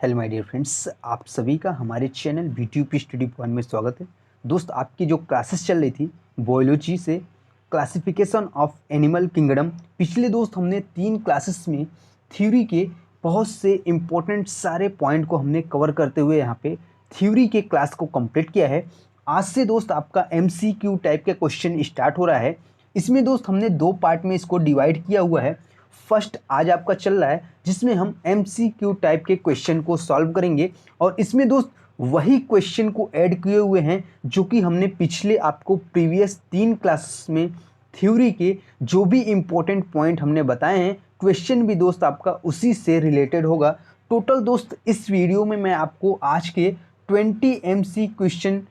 Hello my dear friends, आप सभी का हमारे चैनल बीटीयूपी स्टडी पॉइंट में स्वागत है। दोस्त, आपकी जो क्लासेस चल रही थी बायोलॉजी से क्लासिफिकेशन ऑफ एनिमल किंगडम, पिछले दोस्त हमने 3 क्लासेस में थ्योरी के बहुत से इम्पोर्टेंट सारे पॉइंट को हमने कवर करते हुए यहाँ पे थ्योरी के क्लास को कंप्लीट किया है। आज से दोस्त आपका एमसीक्यू टाइप के क्वेश्चन स्टार्ट हो रहा है। इसमें दोस्त हमने 2 पार्ट में इसको डिवाइड किया हुआ है। फर्स्ट आज आपका चल रहा है जिसमें हम एमसीक्यू टाइप के क्वेश्चन को सॉल्व करेंगे, और इसमें दोस्त वही क्वेश्चन को ऐड किए हुए हैं जो कि हमने पिछले आपको प्रीवियस 3 क्लासेस में थ्योरी के जो भी इम्पोर्टेंट पॉइंट हमने बताए हैं, क्वेश्चन भी दोस्त आपका उसी से रिलेटेड होगा। टोटल दोस्त इस वीडियो में मैं आपको आज के 20 एमसी क्वेश्चन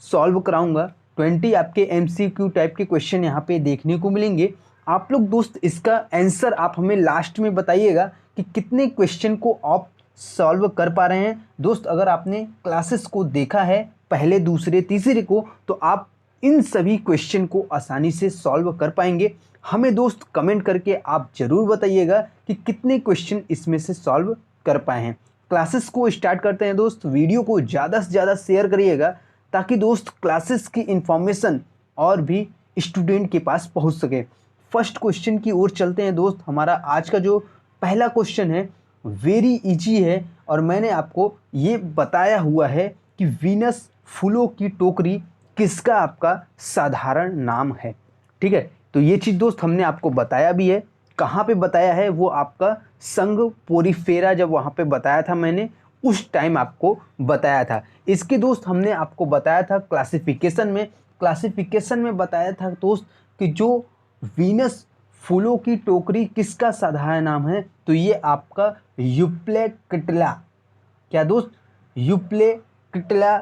सॉल्व कराऊंगा। 20 आपके एमसीक्यू टाइप के क्वेश्चन यहाँ पे देखने को मिलेंगे। आप लोग दोस्त इसका आंसर आप हमें लास्ट में बताइएगा कि कितने क्वेश्चन को आप सॉल्व कर पा रहे हैं। दोस्त, अगर आपने क्लासेस को देखा है पहले, दूसरे, तीसरे को, तो आप इन सभी क्वेश्चन को आसानी से सॉल्व कर पाएंगे। हमें दोस्त कमेंट करके आप ज़रूर बताइएगा कि कितने क्वेश्चन इसमें से सॉल्व कर पाए हैं। क्लासेस को स्टार्ट करते हैं दोस्त। वीडियो को ज़्यादा से ज़्यादा शेयर करिएगा ताकि दोस्त क्लासेस की इंफॉर्मेशन और भी स्टूडेंट के पास पहुंच सके। फर्स्ट क्वेश्चन की ओर चलते हैं दोस्त। हमारा आज का जो पहला क्वेश्चन है वेरी इजी है, और मैंने आपको ये बताया हुआ है कि वीनस फूलों की टोकरी किसका आपका साधारण नाम है। ठीक है, तो ये चीज़ दोस्त हमने आपको बताया भी है। कहाँ पे बताया है वो आपका संघ पोरीफेरा, जब वहाँ पे बताया था मैंने, उस टाइम आपको बताया था। इसके दोस्त हमने आपको बताया था क्लासिफिकेशन में बताया था दोस्त कि जो वीनस फूलों की टोकरी किसका साधारण नाम है, तो ये आपका यूप्लेक्टिला। क्या दोस्त? यूप्लेक्टिला।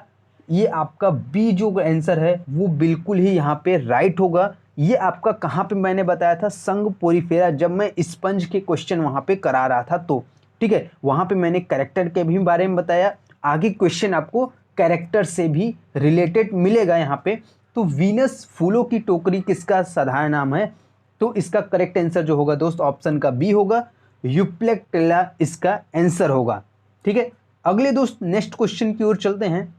ये आपका बी जो आंसर है वो बिल्कुल ही यहाँ पे राइट होगा। ये आपका कहाँ पे मैंने बताया था? संघ पोरीफेरा, जब मैं स्पंज के क्वेश्चन वहाँ पे करा रहा था तो। ठीक है, वहाँ पे मैंने कैरेक्टर के भी बारे में बताया। आगे क्वेश्चन आपको कैरेक्टर से भी रिलेटेड मिलेगा यहाँ पे। तो वीनस फूलों की टोकरी किसका साधारण नाम है, तो इसका करेक्ट आंसर जो होगा दोस्त ऑप्शन का बी होगा, यूप्लेक्टिला इसका आंसर होगा। ठीक है, अगले दोस्त नेक्स्ट क्वेश्चन की ओर चलते हैं।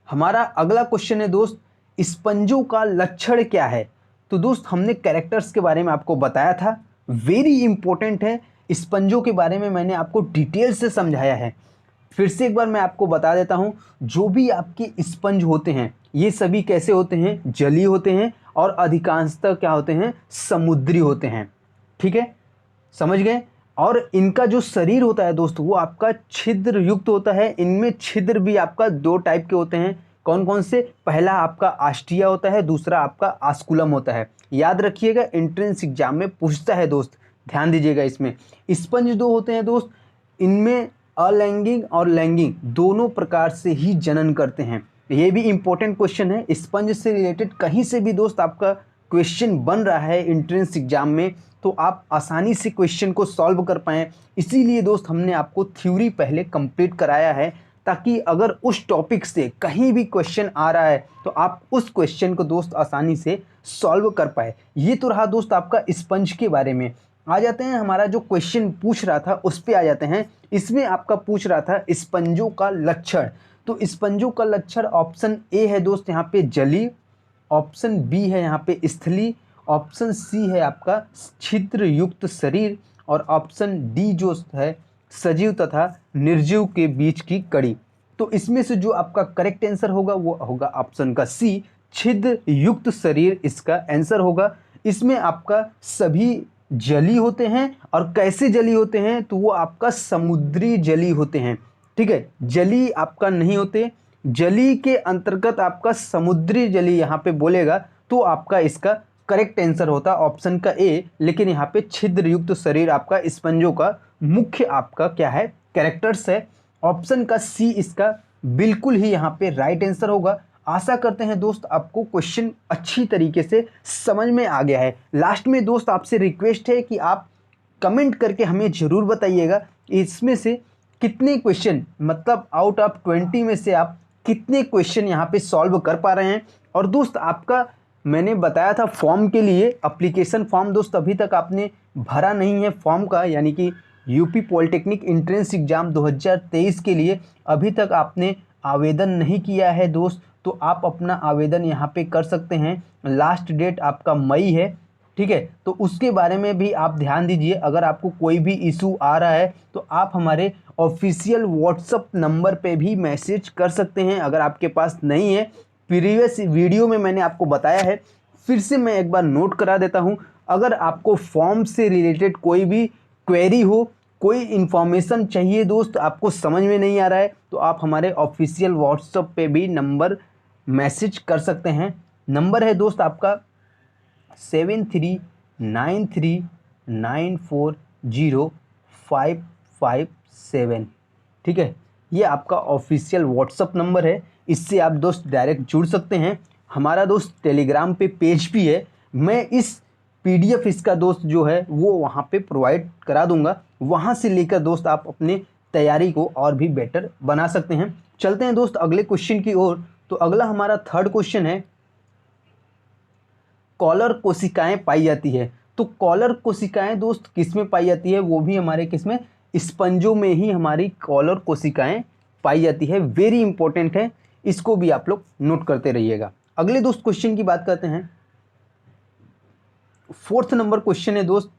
हमारा अगला क्वेश्चन है दोस्त, स्पंजों का लक्षण क्या है। तो दोस्त हमने कैरेक्टर्स के बारे में आपको बताया था, वेरी इंपॉर्टेंट है। स्पंजों के बारे में मैंने आपको डिटेल से समझाया है। फिर से एक बार मैं आपको बता देता हूँ, जो भी आपके स्पंज होते हैं ये सभी कैसे होते हैं? जलीय होते हैं, और अधिकांशतः क्या होते हैं? समुद्री होते हैं। ठीक है, समझ गए। और इनका जो शरीर होता है दोस्त वो आपका छिद्र युक्त होता है। इनमें छिद्र भी आपका 2 टाइप के होते हैं। कौन कौन से? पहला आपका आस्टिया होता है, दूसरा आपका आस्कुलम होता है। याद रखिएगा, एंट्रेंस एग्जाम में पूछता है दोस्त, ध्यान दीजिएगा। इसमें स्पंज 2 होते हैं दोस्त, इनमें अलैंगिक और लैंगिक दोनों प्रकार से ही जनन करते हैं। ये भी इंपॉर्टेंट क्वेश्चन है। स्पंज से रिलेटेड कहीं से भी दोस्त आपका क्वेश्चन बन रहा है एंट्रेंस एग्जाम में, तो आप आसानी से क्वेश्चन को सॉल्व कर पाएँ। इसीलिए दोस्त हमने आपको थ्योरी पहले कंप्लीट कराया है, ताकि अगर उस टॉपिक से कहीं भी क्वेश्चन आ रहा है तो आप उस क्वेश्चन को दोस्त आसानी से सॉल्व कर पाए। ये तो रहा दोस्त आपका स्पंज के बारे में। आ जाते हैं, हमारा जो क्वेश्चन पूछ रहा था उस पे आ जाते हैं। इसमें आपका पूछ रहा था स्पंजों का लक्षण। तो स्पंजों का लक्षण ऑप्शन ए है दोस्त यहाँ पे जलीय, ऑप्शन बी है यहाँ पे स्थलीय, ऑप्शन सी है आपका छिद्र युक्त शरीर, और ऑप्शन डी जो है सजीव तथा निर्जीव के बीच की कड़ी। तो इसमें से जो आपका करेक्ट आंसर होगा वो होगा ऑप्शन का सी, छिद्र युक्त शरीर इसका आंसर होगा। इसमें आपका सभी जली होते हैं, और कैसे जली होते हैं? तो वो आपका समुद्री जली होते हैं। ठीक है, जली आपका नहीं होते, जली के अंतर्गत आपका समुद्री जली यहाँ पे बोलेगा, तो आपका इसका करेक्ट आंसर होता ऑप्शन का ए। लेकिन यहाँ पे छिद्र युक्त शरीर आपका स्पंजों का मुख्य आपका क्या है? कैरेक्टर्स है। ऑप्शन का सी इसका बिल्कुल ही यहाँ पे राइट आंसर होगा। आशा करते हैं दोस्त आपको क्वेश्चन अच्छी तरीके से समझ में आ गया है। लास्ट में दोस्त आपसे रिक्वेस्ट है कि आप कमेंट करके हमें ज़रूर बताइएगा इसमें से कितने क्वेश्चन, मतलब आउट ऑफ 20 में से आप कितने क्वेश्चन यहाँ पे सॉल्व कर पा रहे हैं। और दोस्त आपका मैंने बताया था फॉर्म के लिए, एप्लीकेशन फॉर्म दोस्त अभी तक आपने भरा नहीं है फॉर्म का, यानी कि यूपी पॉलिटेक्निक एंट्रेंस एग्ज़ाम 2023 के लिए अभी तक आपने आवेदन नहीं किया है दोस्त, तो आप अपना आवेदन यहाँ पे कर सकते हैं। लास्ट डेट आपका मई है, ठीक है। तो उसके बारे में भी आप ध्यान दीजिए। अगर आपको कोई भी इशू आ रहा है तो आप हमारे ऑफिशियल व्हाट्सअप नंबर पे भी मैसेज कर सकते हैं। अगर आपके पास नहीं है, प्रीवियस वीडियो में मैंने आपको बताया है, फिर से मैं एक बार नोट करा देता हूँ। अगर आपको फॉर्म से रिलेटेड कोई भी क्वेरी हो, कोई इन्फॉर्मेशन चाहिए दोस्त, आपको समझ में नहीं आ रहा है, तो आप हमारे ऑफिशियल व्हाट्सएप पे भी नंबर मैसेज कर सकते हैं। नंबर है दोस्त आपका 7393405557, ठीक है। ये आपका ऑफिशियल व्हाट्सअप नंबर है, इससे आप दोस्त डायरेक्ट जुड़ सकते हैं। हमारा दोस्त टेलीग्राम पे पेज भी है, मैं इस PDF इसका दोस्त जो है वो वहाँ पे प्रोवाइड करा दूंगा। वहाँ से लेकर दोस्त आप अपने तैयारी को और भी बेटर बना सकते हैं। चलते हैं दोस्त अगले क्वेश्चन की ओर। तो अगला हमारा थर्ड क्वेश्चन है, कॉलर कोशिकाएं पाई जाती है। तो कॉलर कोशिकाएं दोस्त किस में पाई जाती है? वो भी हमारे किस में, स्पंजों में ही हमारी कॉलर कोशिकाएं पाई जाती है। वेरी इंपॉर्टेंट है, इसको भी आप लोग नोट करते रहिएगा। अगले दोस्त क्वेश्चन की बात करते हैं। फोर्थ नंबर क्वेश्चन है दोस्त,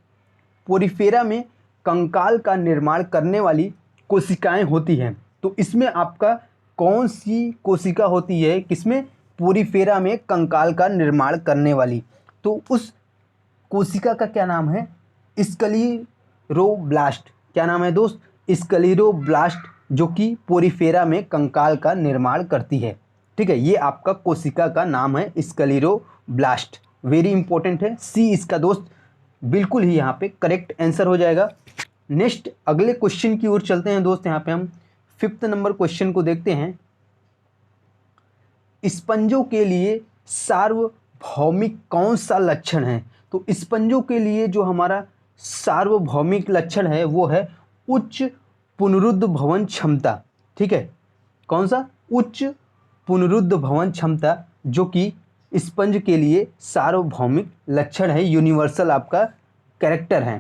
पोरिफेरा में कंकाल का निर्माण करने वाली कोशिकाएं होती हैं। तो इसमें आपका कौन सी कोशिका होती है? किसमें? पोरिफेरा में कंकाल का निर्माण करने वाली। तो उस कोशिका का क्या नाम है? स्क्लेरोब्लास्ट। क्या नाम है दोस्त? स्क्लेरोब्लास्ट, जो कि पोरिफेरा में कंकाल का निर्माण करती है, ठीक है। ये आपका कोशिका का नाम है स्क्लेरोब्लास्ट। वेरी इंपॉर्टेंट है, सी इसका दोस्त बिल्कुल ही यहाँ पे करेक्ट आंसर हो जाएगा। नेक्स्ट अगले क्वेश्चन की ओर चलते हैं दोस्त। यहाँ पे हम 5th नंबर क्वेश्चन को देखते हैं। स्पंजों के लिए सार्वभौमिक कौन सा लक्षण है? तो स्पंजों के लिए जो हमारा सार्वभौमिक लक्षण है वो है उच्च पुनरुद्ध भवन क्षमता, ठीक है। कौन सा? उच्च पुनरुद्ध भवन क्षमता, जो कि स्पंज के लिए सार्वभौमिक लक्षण है, यूनिवर्सल आपका कैरेक्टर है,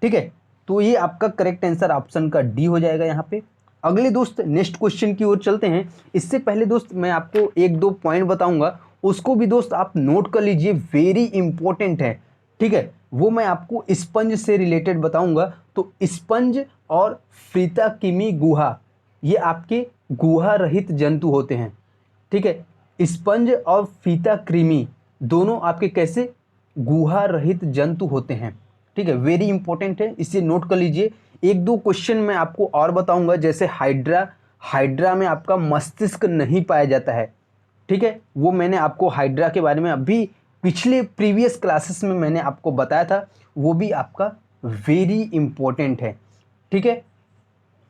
ठीक है। तो ये आपका करेक्ट आंसर ऑप्शन का डी हो जाएगा यहाँ पे। अगले दोस्त नेक्स्ट क्वेश्चन की ओर चलते हैं। इससे पहले दोस्त मैं आपको 1-2 पॉइंट बताऊंगा, उसको भी दोस्त आप नोट कर लीजिए, वेरी इंपॉर्टेंट है, ठीक है। वो मैं आपको स्पंज से रिलेटेड बताऊंगा। तो स्पंज और फ्रीताकीमी गुहा, ये आपके गुहा रहित जंतु होते हैं, ठीक है। स्पंज और फीताकृमि दोनों आपके कैसे? गुहा रहित जंतु होते हैं, ठीक है। वेरी इंपॉर्टेंट है, इसे नोट कर लीजिए। 1-2 क्वेश्चन मैं आपको और बताऊंगा, जैसे हाइड्रा में आपका मस्तिष्क नहीं पाया जाता है, ठीक है। वो मैंने आपको हाइड्रा के बारे में अभी पिछले प्रीवियस क्लासेस में मैंने आपको बताया था, वो भी आपका वेरी इंपॉर्टेंट है, ठीक है।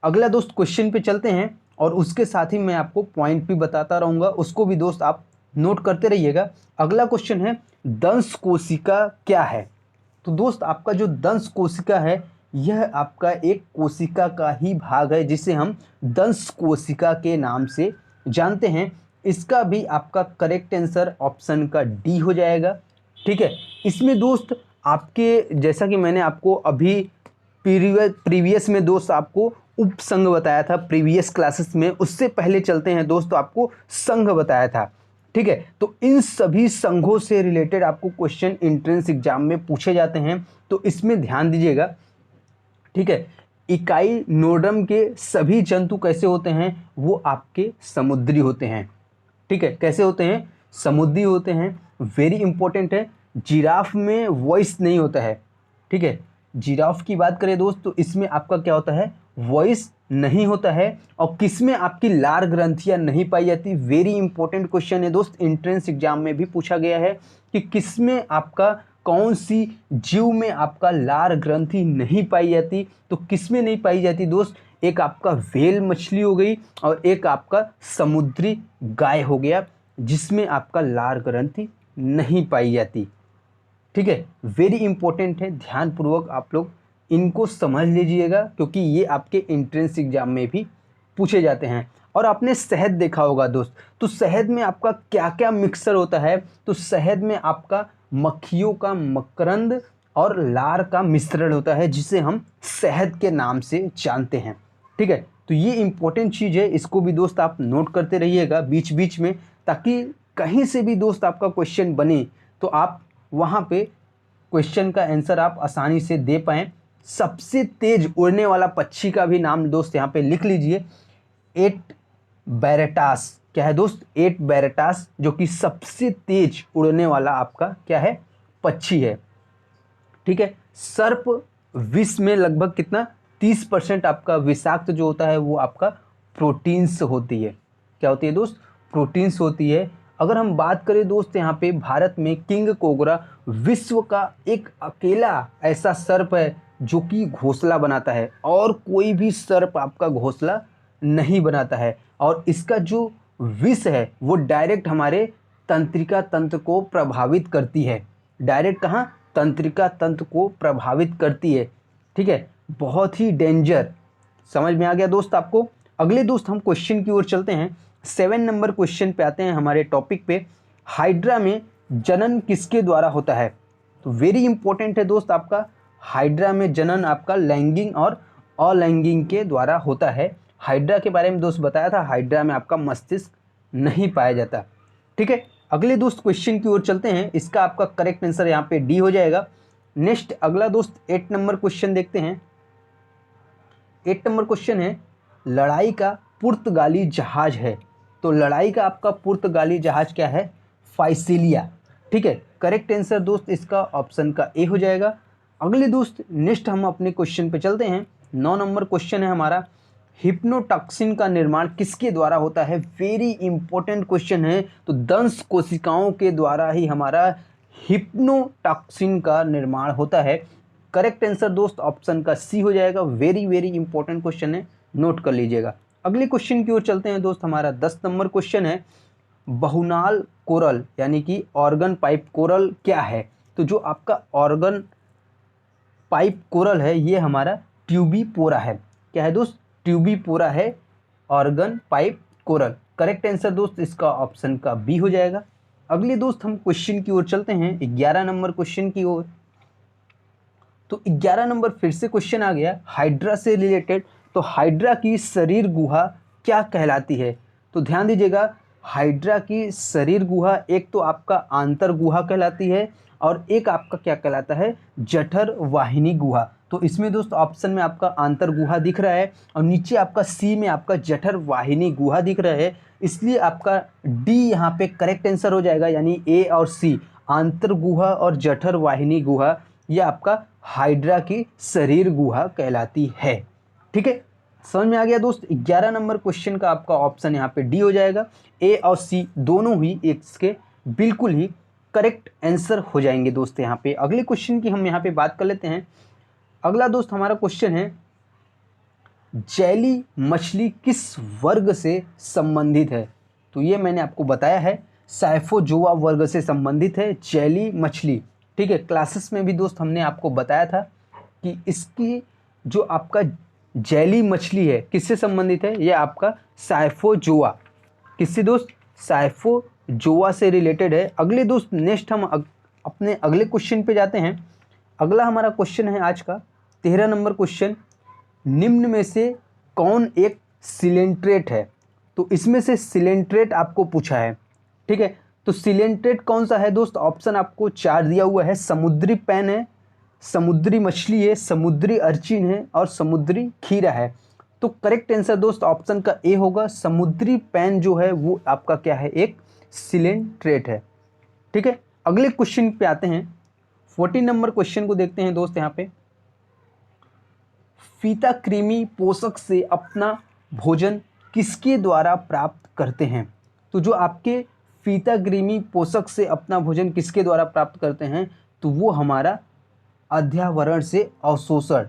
अगला दोस्त क्वेश्चन पे चलते हैं, और उसके साथ ही मैं आपको पॉइंट भी बताता रहूँगा, उसको भी दोस्त आप नोट करते रहिएगा। अगला क्वेश्चन है, दंश कोशिका क्या है? तो दोस्त आपका जो दंश कोशिका है, यह आपका एक कोशिका का ही भाग है, जिसे हम दंश कोशिका के नाम से जानते हैं। इसका भी आपका करेक्ट आंसर ऑप्शन का डी हो जाएगा, ठीक है। इसमें दोस्त आपके, जैसा कि मैंने आपको अभी प्रीवियस में दोस्त आपको उपसंघ बताया था प्रीवियस क्लासेस में, उससे पहले चलते हैं दोस्त, तो आपको संघ बताया था, ठीक है। तो इन सभी संघों से रिलेटेड आपको क्वेश्चन एंट्रेंस एग्जाम में पूछे जाते हैं, तो इसमें ध्यान दीजिएगा, ठीक है। इकाई नोडम के सभी जंतु कैसे होते हैं? वो आपके समुद्री होते हैं, ठीक है। कैसे होते हैं? समुद्री होते हैं। वेरी इंपॉर्टेंट है, जिराफ में वॉइस नहीं होता है, ठीक है। जिराफ की बात करें दोस्त, तो इसमें आपका क्या होता है? वॉइस नहीं होता है। और किसमें आपकी लार ग्रंथियां नहीं पाई जाती? वेरी इंपॉर्टेंट क्वेश्चन है दोस्त, एंट्रेंस एग्जाम में भी पूछा गया है कि किसमें आपका, कौन सी जीव में आपका लार ग्रंथि नहीं पाई जाती? तो किसमें नहीं पाई जाती दोस्त? एक आपका व्हेल मछली हो गई, और एक आपका समुद्री गाय हो गया, जिसमें आपका लार ग्रंथि नहीं पाई जाती, ठीक है। वेरी इंपॉर्टेंट है, ध्यानपूर्वक आप लोग इनको समझ लीजिएगा, क्योंकि ये आपके एंट्रेंस एग्जाम में भी पूछे जाते हैं। और आपने शहद देखा होगा दोस्त, तो शहद में आपका क्या क्या मिक्सचर होता है? तो शहद में आपका मक्खियों का मकरंद और लार का मिश्रण होता है जिसे हम शहद के नाम से जानते हैं। ठीक है, तो ये इंपॉर्टेंट चीज़ है, इसको भी दोस्त आप नोट करते रहिएगा बीच बीच में, ताकि कहीं से भी दोस्त आपका क्वेश्चन बने तो आप वहाँ पे क्वेश्चन का आंसर आप आसानी से दे पाएँ। सबसे तेज उड़ने वाला पक्षी का भी नाम दोस्त यहाँ पे लिख लीजिए, एट बैरेटास। क्या है दोस्त? एट बैरेटास, जो कि सबसे तेज उड़ने वाला आपका क्या है? पक्षी है। ठीक है, सर्प विष में लगभग कितना 30% आपका विषाक्त जो होता है वो आपका प्रोटीन्स होती है। क्या होती है दोस्त? प्रोटीन्स होती है। अगर हम बात करें दोस्त यहाँ पे भारत में किंग कोबरा विश्व का एक अकेला ऐसा सर्प है जो कि घोंसला बनाता है, और कोई भी सर्प आपका घोंसला नहीं बनाता है। और इसका जो विष है वो डायरेक्ट हमारे तंत्रिका तंत्र को प्रभावित करती है। डायरेक्ट कहाँ? तंत्रिका तंत्र को प्रभावित करती है। ठीक है, बहुत ही डेंजर। समझ में आ गया दोस्त आपको? अगले दोस्त हम क्वेश्चन की ओर चलते हैं। 7 नंबर क्वेश्चन पे आते हैं हमारे टॉपिक पे। हाइड्रा में जनन किसके द्वारा होता है? तो वेरी इंपॉर्टेंट है दोस्त आपका, हाइड्रा में जनन आपका लैंगिंग और अलैंगिक के द्वारा होता है। हाइड्रा के बारे में दोस्त बताया था, हाइड्रा में आपका मस्तिष्क नहीं पाया जाता। ठीक है, अगले दोस्त क्वेश्चन की ओर चलते हैं। इसका आपका करेक्ट आंसर यहाँ पे डी हो जाएगा। नेक्स्ट अगला दोस्त 8 नंबर क्वेश्चन देखते हैं। 8 नंबर क्वेश्चन है, लड़ाई का पुर्तगाली जहाज है। तो लड़ाई का आपका पुर्तगाली जहाज क्या है? फाइसिलिया। ठीक है, करेक्ट आंसर दोस्त इसका ऑप्शन का ए हो जाएगा। अगले दोस्त नेक्स्ट हम अपने क्वेश्चन पे चलते हैं। 9 नंबर क्वेश्चन है हमारा, हिप्नोटॉक्सिन का निर्माण किसके द्वारा होता है? वेरी इंपॉर्टेंट क्वेश्चन है। तो दंश कोशिकाओं के द्वारा ही हमारा हिप्नोटॉक्सिन का निर्माण होता है। करेक्ट आंसर दोस्त ऑप्शन का सी हो जाएगा। वेरी वेरी इंपॉर्टेंट क्वेश्चन है, नोट कर लीजिएगा। अगले क्वेश्चन की ओर चलते हैं दोस्त। हमारा 10 नंबर क्वेश्चन है, बहुनाल कोरल यानी कि ऑर्गन पाइप कोरल क्या है? तो जो आपका ऑर्गन पाइप कोरल है ये हमारा ट्यूबिपोरा है। क्या है दोस्त? ट्यूबिपोरा है organ pipe coral. Correct answer दोस्त इसका ऑप्शन का बी हो जाएगा। अगले दोस्त हम क्वेश्चन की ओर चलते हैं, 11 नंबर क्वेश्चन की ओर। तो 11 नंबर फिर से क्वेश्चन आ गया हाइड्रा से रिलेटेड। तो हाइड्रा की शरीर गुहा क्या कहलाती है? तो ध्यान दीजिएगा, हाइड्रा की शरीर गुहा एक तो आपका आंतर गुहा कहलाती है, और एक आपका क्या कहलाता है? जठर वाहिनी गुहा। तो इसमें दोस्त ऑप्शन में आपका आंतर गुहा दिख रहा है, और नीचे आपका सी में आपका जठर वाहिनी गुहा दिख रहा है, इसलिए आपका डी यहाँ पे करेक्ट आंसर हो जाएगा। यानी ए और सी, आंतर गुहा और जठर वाहिनी गुहा, ये आपका हाइड्रा की शरीर गुहा कहलाती है। ठीक है, समझ में आ गया दोस्त? 11 नंबर क्वेश्चन का आपका ऑप्शन यहाँ पे डी हो जाएगा। ए और सी दोनों ही इसके बिल्कुल ही करेक्ट आंसर हो जाएंगे दोस्त। यहाँ पे अगले क्वेश्चन की हम यहाँ पे बात कर लेते हैं। अगला दोस्त हमारा क्वेश्चन है, जैली मछली किस वर्ग से संबंधित है? तो ये मैंने आपको बताया है, साइफोजोआ वर्ग से संबंधित है जैली मछली। ठीक है, क्लासेस में भी दोस्त हमने आपको बताया था कि इसकी जो आपका जैली मछली है किससे संबंधित है? ये आपका साइफोजोआ। किससे दोस्त? साइफोजोआ से रिलेटेड है। अगले दोस्त नेक्स्ट हम अपने अगले क्वेश्चन पे जाते हैं। अगला हमारा क्वेश्चन है आज का 13 नंबर क्वेश्चन, निम्न में से कौन एक सिलेंट्रेट है? तो इसमें से सिलेंट्रेट आपको पूछा है। ठीक है, तो सिलेंट्रेट कौन सा है दोस्त? ऑप्शन आपको 4 दिया हुआ है, समुद्री पैन है, समुद्री मछली है, समुद्री अर्चिन है, और समुद्री खीरा है। तो करेक्ट आंसर दोस्त ऑप्शन का ए होगा, समुद्री पैन जो है वो आपका क्या है? एक सिलेंट्रेट है। ठीक है, अगले क्वेश्चन पे आते हैं। 14 नंबर क्वेश्चन को देखते हैं दोस्त। यहाँ पे फीता कृमि पोषक से अपना भोजन किसके द्वारा प्राप्त करते हैं? तो जो आपके फीता कृमि पोषक से अपना भोजन किसके द्वारा प्राप्त करते हैं? तो वो हमारा अध्यावरण से अवशोषण।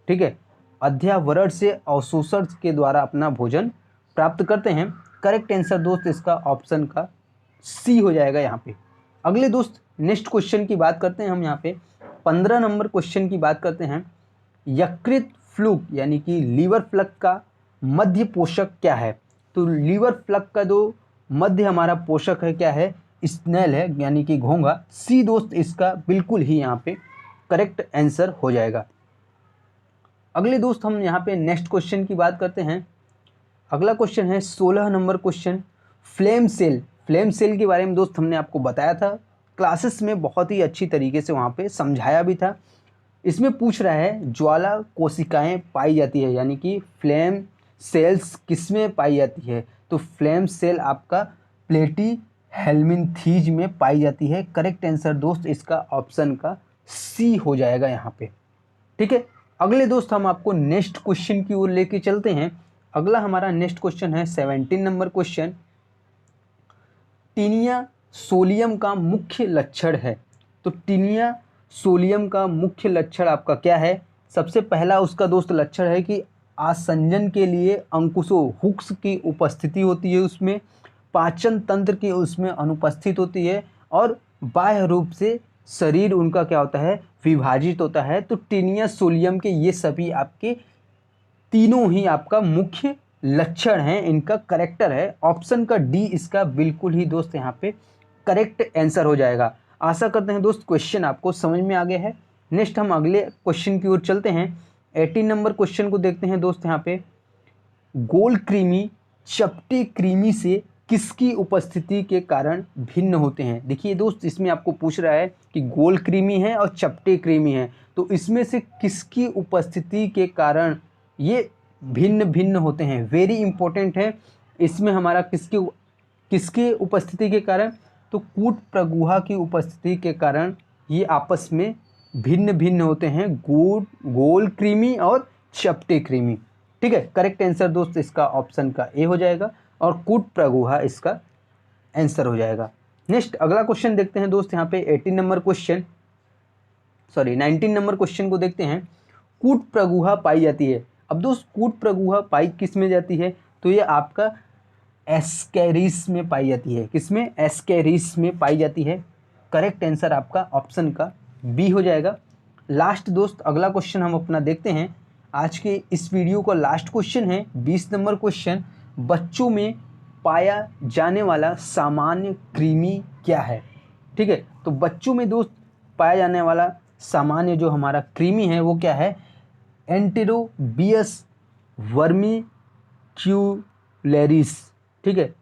ठीक है, अध्यावरण से अवशोषण के द्वारा अपना भोजन प्राप्त करते हैं। करेक्ट आंसर दोस्त इसका ऑप्शन का सी हो जाएगा यहाँ पे। अगले दोस्त नेक्स्ट क्वेश्चन की बात करते हैं हम। यहाँ पे 15 नंबर क्वेश्चन की बात करते हैं, यकृत फ्लूक यानी कि लीवर फ्लक का मध्य पोषक क्या है? तो लीवर फ्लक का जो मध्य हमारा पोषक है क्या है? स्नेल है, यानी कि घोंघा। सी दोस्त इसका बिल्कुल ही यहाँ पे करेक्ट आंसर हो जाएगा। अगले दोस्त हम यहाँ पे नेक्स्ट क्वेश्चन की बात करते हैं। अगला क्वेश्चन है 16 number question, flame cell. Flame cell के बारे में दोस्त हमने आपको बताया था क्लासेस में, बहुत ही अच्छी तरीके से वहाँ पे समझाया भी था। इसमें पूछ रहा है ज्वाला कोशिकाएं पाई जाती है, यानी कि फ्लेम सेल्स किसमें पाई जाती है। तो फ्लेम सेल आपका प्लेटी हेल्मिन्थीज में पाई जाती है। करेक्ट आंसर दोस्त इसका ऑप्शन का सी हो जाएगा यहाँ पे। ठीक है, अगले दोस्त हम आपको नेक्स्ट क्वेश्चन की ओर लेके चलते हैं। अगला हमारा नेक्स्ट क्वेश्चन है 17 नंबर क्वेश्चन, टीनिया सोलियम का मुख्य लक्षण है। तो टीनिया सोलियम का मुख्य लक्षण आपका क्या है। सबसे पहला उसका दोस्त लक्षण है कि आसंजन के लिए अंकुशों हुक्स की उपस्थिति होती है, उसमें पाचन तंत्र की उसमें अनुपस्थित होती है, और बाह्य रूप से शरीर उनका क्या होता है, विभाजित होता है। तो टीनिया सोलियम के ये सभी आपके तीनों ही आपका मुख्य लक्षण हैं, इनका करेक्टर है। ऑप्शन का डी इसका बिल्कुल ही दोस्त यहाँ पे करेक्ट आंसर हो जाएगा। आशा करते हैं दोस्त क्वेश्चन आपको समझ में आ गया है। नेक्स्ट हम अगले क्वेश्चन की ओर चलते हैं। 18 नंबर क्वेश्चन को देखते हैं दोस्त। यहाँ पे गोल कृमि चपटे कृमि से किसकी उपस्थिति के कारण भिन्न होते हैं। देखिए दोस्त, इसमें आपको पूछ रहा है कि गोल कृमि है और चपटे कृमि है, तो इसमें से किसकी उपस्थिति के कारण ये भिन्न भिन्न होते हैं। वेरी इंपॉर्टेंट है। इसमें हमारा किसके उपस्थिति के कारण, तो कूट प्रगुहा की उपस्थिति के कारण ये आपस में भिन्न भिन्न होते हैं, गोल कृमि और चपटे कृमि। ठीक है, करेक्ट आंसर दोस्त इसका ऑप्शन का ए हो जाएगा, और कूट प्रगुहा इसका आंसर हो जाएगा। नेक्स्ट अगला क्वेश्चन देखते हैं दोस्त। यहाँ पे 19 नंबर क्वेश्चन को देखते हैं। कूट प्रगुहा पाई जाती है। अब दोस्त कूट प्रगुहा पाई किस में जाती है, तो ये आपका एस्केरिस में पाई जाती है। किसमें, एस्केरिस में पाई जाती है। करेक्ट आंसर आपका ऑप्शन का बी हो जाएगा। लास्ट दोस्त अगला क्वेश्चन हम अपना देखते हैं। आज के इस वीडियो का लास्ट क्वेश्चन है 20 नंबर क्वेश्चन, बच्चों में पाया जाने वाला सामान्य कृमि क्या है। ठीक है, तो बच्चों में दोस्त पाया जाने वाला सामान्य जो हमारा कृमि है वो क्या है, एंटेरोबियस वर्मिक्यूलेरिस। ठीक है,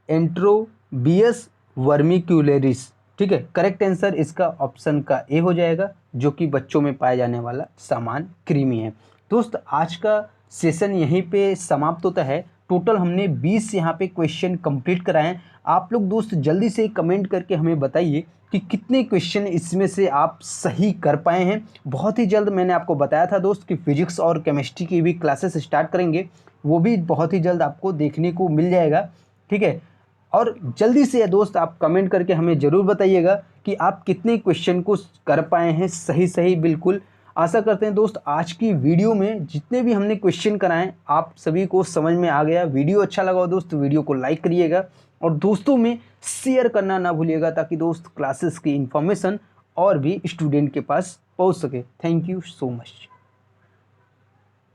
एंटेरोबियस वर्मिक्यूलेरिस। ठीक है, करेक्ट आंसर इसका ऑप्शन का ए हो जाएगा, जो कि बच्चों में पाया जाने वाला सामान्य कृमि है। दोस्त आज का सेशन यहीं पे समाप्त होता है। टोटल हमने 20 यहाँ पे क्वेश्चन कंप्लीट कराए हैं। आप लोग दोस्त जल्दी से कमेंट करके हमें बताइए कि कितने क्वेश्चन इसमें से आप सही कर पाए हैं। बहुत ही जल्द मैंने आपको बताया था दोस्त कि फिजिक्स और केमिस्ट्री की भी क्लासेस स्टार्ट करेंगे, वो भी बहुत ही जल्द आपको देखने को मिल जाएगा। ठीक है, और जल्दी से दोस्त आप कमेंट करके हमें ज़रूर बताइएगा कि आप कितने क्वेश्चन को कर पाए हैं सही बिल्कुल। आशा करते हैं दोस्त आज की वीडियो में जितने भी हमने क्वेश्चन कराएं आप सभी को समझ में आ गया। वीडियो अच्छा लगा हो दोस्त वीडियो को लाइक करिएगा और दोस्तों में शेयर करना ना भूलिएगा, ताकि दोस्त क्लासेस की इन्फॉर्मेशन और भी स्टूडेंट के पास पहुंच सके। Thank you so much.